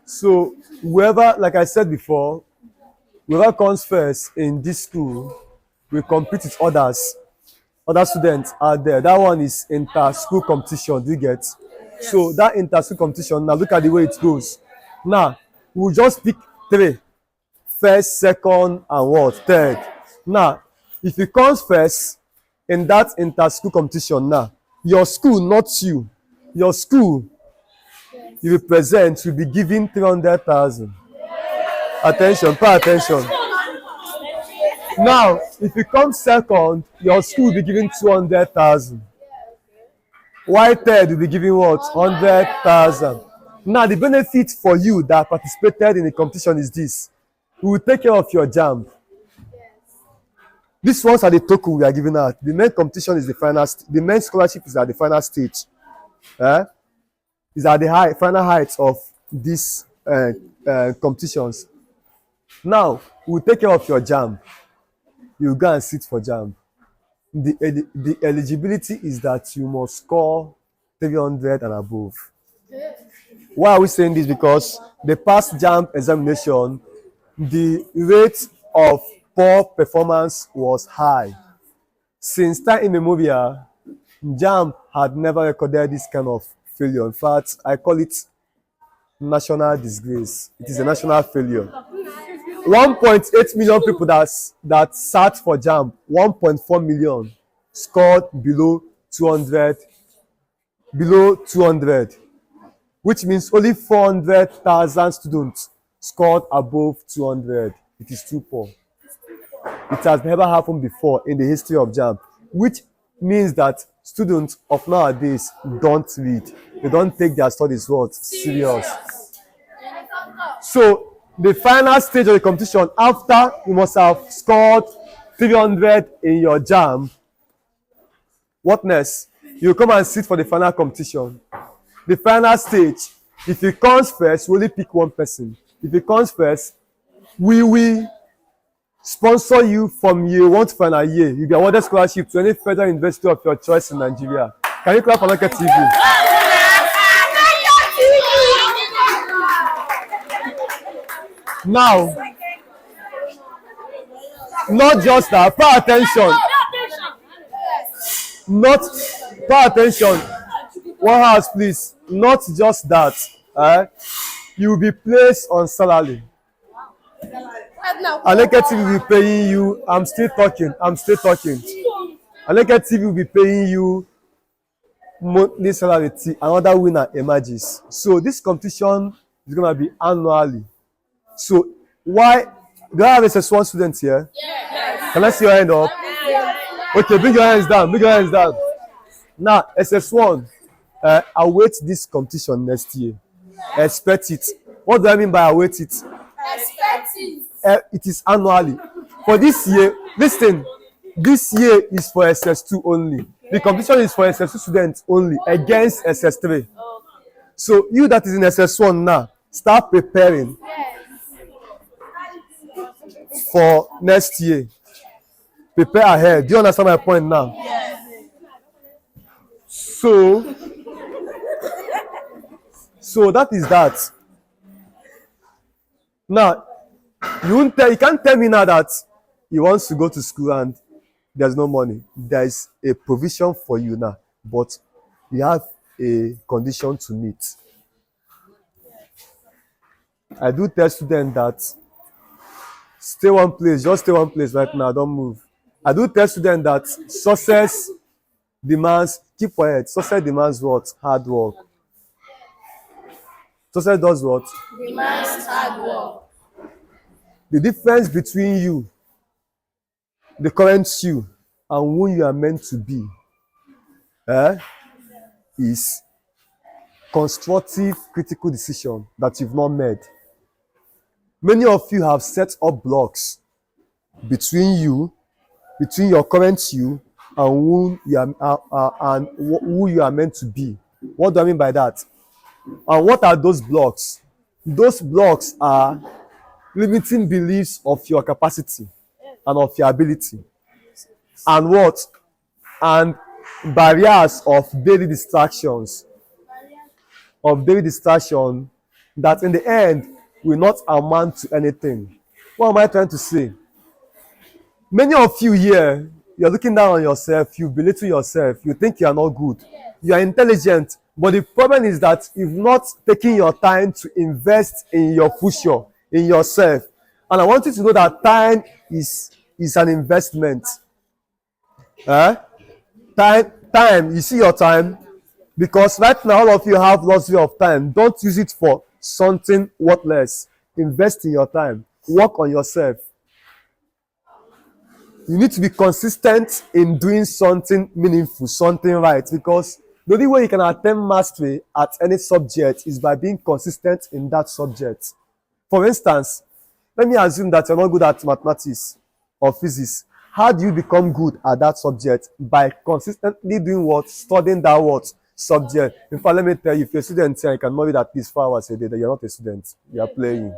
So whoever, like I said before, whoever comes first in this school will compete with others. Other students are there. That one is inter-school competition. Do you get? Yes. So that inter-school competition, now look at the way it goes. Now, we'll just pick three. First, second, and what? Third. Now, if it comes first in that inter-school competition now, your school, not you, your school, you represent, will be given 300,000. Attention, pay attention. Now, if you come second, your school will be giving 200,000. While third will be giving what? 100,000. Now, the benefit for you that participated in the competition is this: we will take care of your JAMB. These ones are the token we are giving out. The main competition is the final. The main scholarship is at the final stage. Is at the final heights of these competitions. Now, we will take care of your JAMB. You go and sit for JAMB. The eligibility is that you must score 300 and above. Why are we saying this? Because the past JAMB examination, the rate of poor performance was high. Since time immemorial, JAMB had never recorded this kind of failure. In fact, I call it national disgrace. It is a national failure. 1.8 million people that sat for JAMB, 1.4 million scored below 200, which means only 400,000 students scored above 200. It is too poor. It has never happened before in the history of JAMB, which means that students of nowadays don't read. They don't take their studies serious. So the final stage of the competition, after you must have scored 300 in your JAMB, what next? You come and sit for the final competition. The final stage, if it comes first, we only pick one person. If it comes first, we will sponsor you from year 1 to final year. You'll be awarded scholarship to any federal university of your choice in Nigeria. Can you clap for Aneke TV? Now, not just that, pay attention. Not, pay attention. One house, please. Not just that. You will be placed on salary. Aneke TV will be paying you. I'm still talking. Aneke TV will be paying you monthly salary till another winner emerges. So this competition is going to be annually. So why do I have SS1 students here? Yes. Can I see your hand up? Yes. Okay, bring your hands down. Now, SS1, await this competition next year. Expect it. What do I mean by await it? Expect it. It is annually. For this year, listen, this year is for SS2 only. The competition is for SS2 students only against SS3. So you that is in SS1 now, start preparing for next year. Prepare ahead. Do you understand my point now? Yes. So that is that. Now, you can't tell me now that you want to go to school and there's no money. There is a provision for you now, but you have a condition to meet. I do tell students that just stay one place right now, don't move. I do tell students that success demands, keep quiet, success demands what? Hard work. Success does what? Demands hard work. The difference between you, the current you, and who you are meant to be, is constructive critical decision that you've not made. Many of you have set up blocks between your current you and who you are meant to be. What do I mean by that? And what are those blocks? Those blocks are limiting beliefs of your capacity and of your ability. And what? And barriers of daily distractions. of daily distraction that in the end will not amount to anything. What am I trying to say? Many of you here, you're looking down on yourself, you belittle yourself, you think you are not good. You are intelligent, but the problem is that you've not taken your time to invest in your future, in yourself. And I want you to know that time is an investment. Eh? Time, you see your time? Because right now all of you have luxury of time. Don't use it for something worthless. Invest in your time. Work on yourself. You need to be consistent in doing something meaningful, something right, because the only way you can attain mastery at any subject is by being consistent in that subject. For instance, let me assume that you're not good at mathematics or physics. How do you become good at that subject? By consistently doing what? Studying that what? Subject. In fact, let me tell you, if you're a student here, you can read at least 4 hours a day, then you're not a student. You are playing.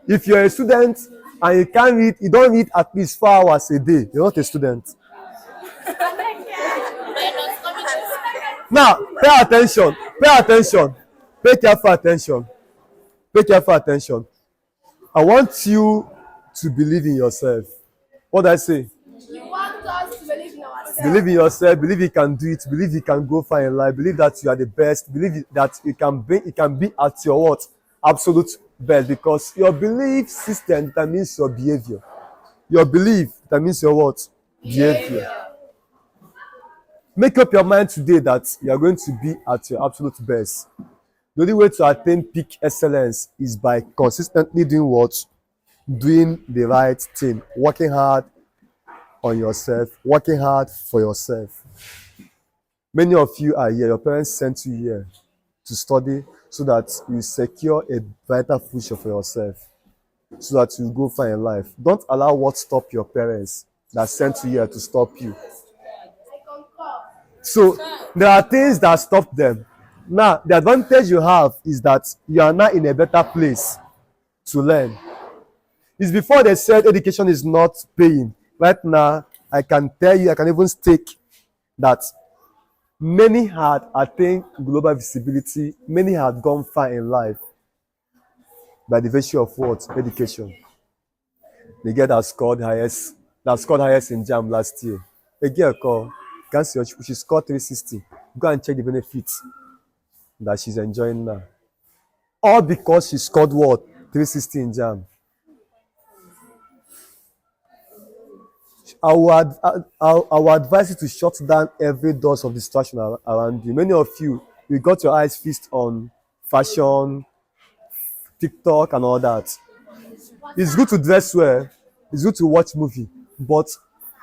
If you're a student and you can't read, you don't read at least 4 hours a day, you're not a student. Now, pay attention. Pay attention. Pay careful attention. Pay careful attention. I want you to believe in yourself. What did I say? You want us to believe in ourselves. Believe in yourself. Believe you can do it. Believe you can go far in life. Believe that you are the best. Believe that you can be at your what? Absolute best. Because your belief system determines your behavior. Your belief determines your what? Behavior. Make up your mind today that you are going to be at your absolute best. The only way to attain peak excellence is by consistently doing what? Doing the right thing. Working hard on yourself. Working hard for yourself. Many of you are here. Your parents sent you here to study so that you secure a brighter future for yourself. So that you go far in life. Don't allow what stop your parents that sent you here to stop you. So there are things that stop them. Now, the advantage you have is that you are now in a better place to learn. It's before they said education is not paying. Right now, I can tell you, I can even stake that many had attained global visibility, many had gone far in life by the virtue of what? Education. The girl that scored highest in JAM last year. A girl called, can't see her, she scored 360. Go and check the benefits that she's enjoying now. All because she scored what? 360 in JAM. I will advise you to shut down every doors of distraction around you. Many of you got your eyes fixed on fashion, TikTok, and all that. It's good to dress well. It's good to watch movie. But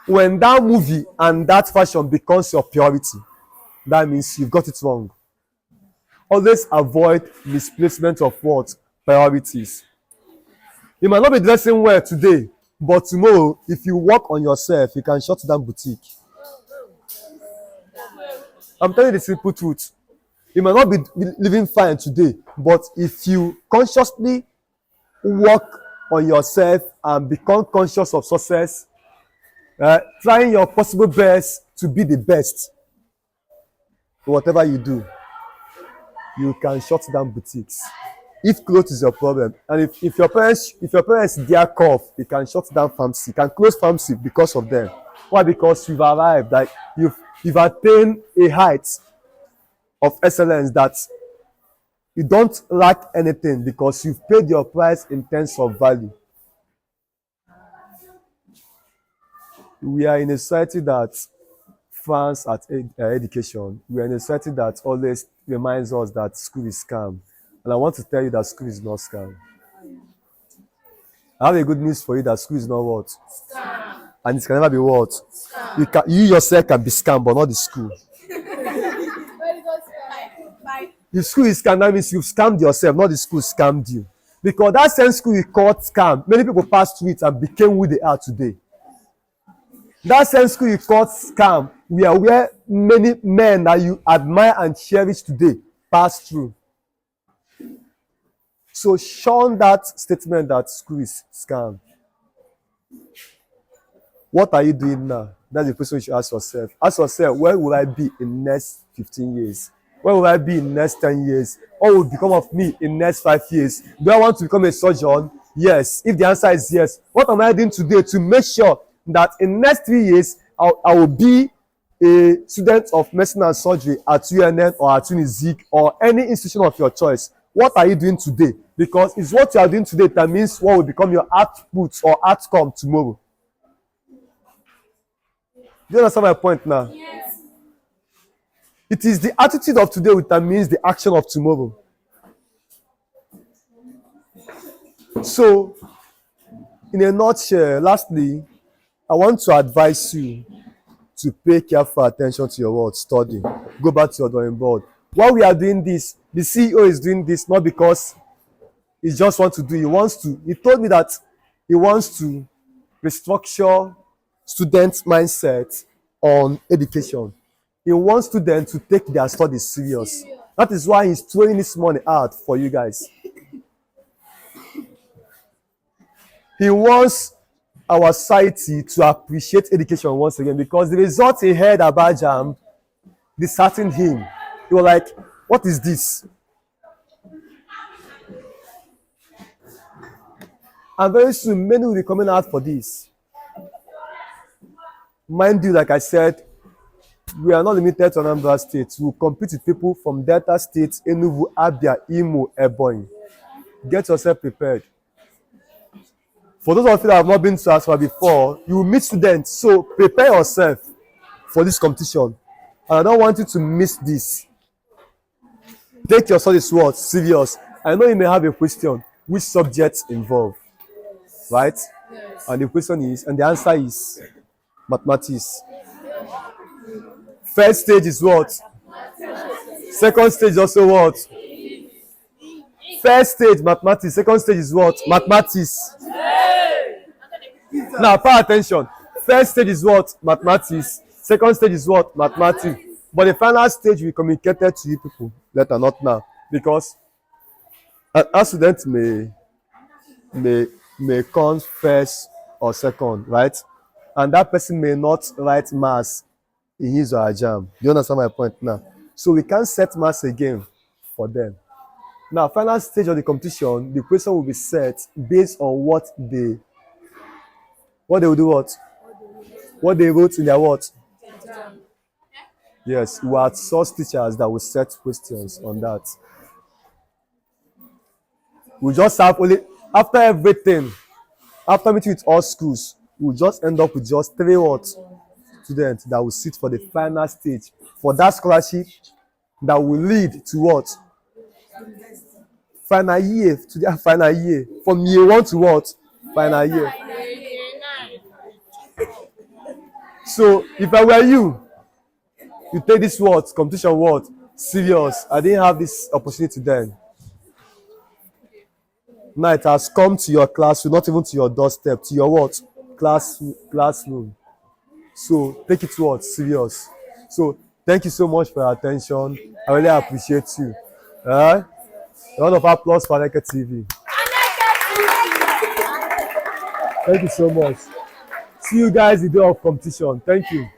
when that movie and that fashion becomes your priority, that means you've got it wrong. Always avoid misplacement of what? Priorities. You might not be dressing well today, but tomorrow, if you work on yourself, you can shut down boutique. I'm telling you the simple truth. You might not be living fine today, but if you consciously work on yourself and become conscious of success, trying your possible best to be the best, whatever you do, you can shut down boutiques. If clothes is your problem, and if your parents dare cough, you can shut down pharmacy. You can close pharmacy because of them. Why? Because you've arrived, like you've attained a height of excellence that you don't lack anything because you've paid your price in terms of value. We are in a society that frowns at education. We are in a society that always reminds us that school is scam. And I want to tell you that school is not scam. I have a good news for you that school is not what? Scam. And it can never be what? Scam. You yourself can be scam, but not the school. If school is scam, that means you've scammed yourself, not the school scammed you. Because that same school you called scam, many people passed through it and became who they are today. That same school you called scam, where many men that you admire and cherish today passed through. So shun that statement that school is scam. What are you doing now? That's the question you should ask yourself. Ask yourself, where will I be in the next 15 years? Where will I be in the next 10 years? What will become of me in the next 5 years? Do I want to become a surgeon? Yes. If the answer is yes, what am I doing today to make sure that in the next 3 years I will be a student of medicine and surgery at UNN or at Unizik or any institution of your choice? What are you doing today? Because it's what you are doing today that means what will become your output or outcome tomorrow. Do you understand my point now? Yes. It is the attitude of today that means the action of tomorrow. So, in a nutshell, lastly, I want to advise you to pay careful attention to your word, study. Go back to your drawing board. While we are doing this, the CEO is doing this not because he just wants to do, he told me that he wants to restructure students' mindset on education. He wants students to take their studies serious. That is why he's throwing this money out for you guys. He wants our society to appreciate education once again, because the result he heard about JAMB disheartened him. He was like, what is this? And very soon, many will be coming out for this. Mind you, like I said, we are not limited to Anambra State. We will compete with people from Delta State, Enugu, Abia, Imo, Ebonyi. Get yourself prepared. For those of you that have not been to ASFA before, you will meet students. So prepare yourself for this competition. And I don't want you to miss this. Take your studies serious. I know you may have a question. Which subjects involved? Right? Yes. And the answer is mathematics. First stage is what? Second stage is also what? First stage, mathematics. Second stage is what? Mathematics. Now, pay attention. First stage is what? Mathematics. Second stage is what? Mathematics. But the final stage we communicated to you people later, not now. Because a student may come first or second, right? And that person may not write maths in his or her JAMB. Do you understand my point now? So we can't set maths again for them. Now, final stage of the competition, the question will be set based on what they will do what? What they wrote in their what? Yes, we are source teachers that will set questions on that. We just have only, after everything, after meeting with all schools, we'll just end up with just 3 what? Students that will sit for the final stage for that scholarship that will lead to what? Final year, to their final year. From year 1 to what? Final year. So if I were you take this competition serious. I didn't have this opportunity then. Now it has come to your classroom, not even to your doorstep, to your what? Classroom. So take it serious. So thank you so much for your attention. I really appreciate you. A round of applause for Aneke TV. Thank you so much. See you guys the day of competition. Thank you.